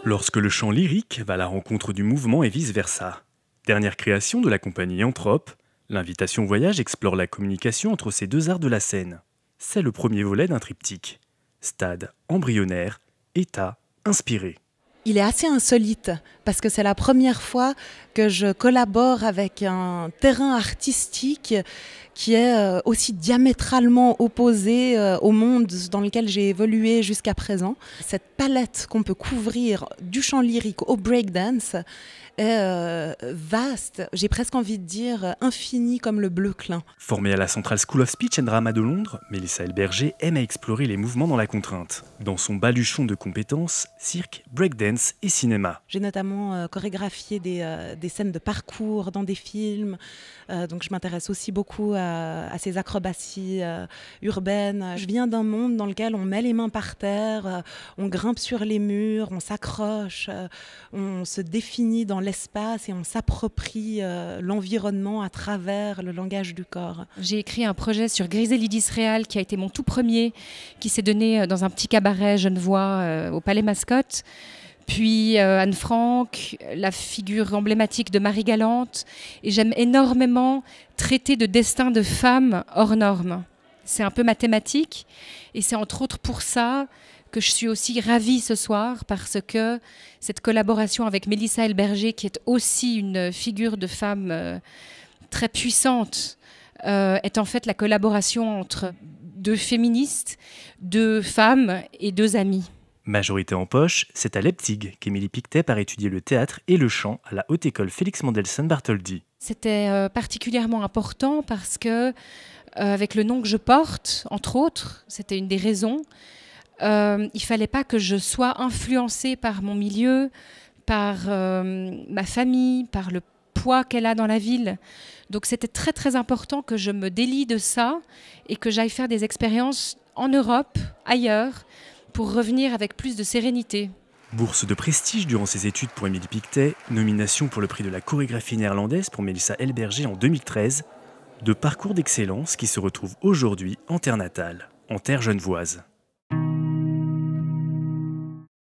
Lorsque le chant lyrique va à la rencontre du mouvement et vice-versa. Dernière création de la compagnie Anthrope, l'invitation voyage explore la communication entre ces deux arts de la scène. C'est le premier volet d'un triptyque. Stade embryonnaire, état inspiré. Il est assez insolite parce que c'est la première fois que je collabore avec un terrain artistique qui est aussi diamétralement opposé au monde dans lequel j'ai évolué jusqu'à présent. Cette palette qu'on peut couvrir du chant lyrique au breakdance est vaste, j'ai presque envie de dire infinie comme le bleu clin. Formée à la Central School of Speech and Drama de Londres, Mélissa Elberger aime à explorer les mouvements dans la contrainte. Dans son baluchon de compétences, cirque, breakdance et cinéma. J'ai notamment chorégraphié des scènes de parcours dans des films, donc je m'intéresse aussi beaucoup à ces acrobaties urbaines. Je viens d'un monde dans lequel on met les mains par terre, on grimpe sur les murs, on s'accroche, on se définit dans l'espace et on s'approprie l'environnement à travers le langage du corps. J'ai écrit un projet sur Griselidis Real qui a été mon tout premier, qui s'est donné dans un petit cabaret genevois au Palais Mascotte. Puis Anne Frank, la figure emblématique de Marie Galante. Et j'aime énormément traiter de destin de femmes hors normes. C'est un peu ma thématique. Et c'est entre autres pour ça que je suis aussi ravie ce soir, parce que cette collaboration avec Mélissa Elberger, qui est aussi une figure de femme très puissante, est en fait la collaboration entre deux féministes, deux femmes et deux amies. Majorité en poche, c'est à Leipzig qu'Émilie Pictet part étudier le théâtre et le chant à la Haute École Félix Mendelssohn Bartholdy. C'était particulièrement important parce que, avec le nom que je porte, entre autres, c'était une des raisons, il ne fallait pas que je sois influencée par mon milieu, par ma famille, par le poids qu'elle a dans la ville. Donc c'était très très important que je me délie de ça et que j'aille faire des expériences en Europe, ailleurs, pour revenir avec plus de sérénité. Bourse de prestige durant ses études pour Émilie Pictet, nomination pour le prix de la chorégraphie néerlandaise pour Mélissa Elberger en 2013, de parcours d'excellence qui se retrouve aujourd'hui en terre natale, en terre genevoise.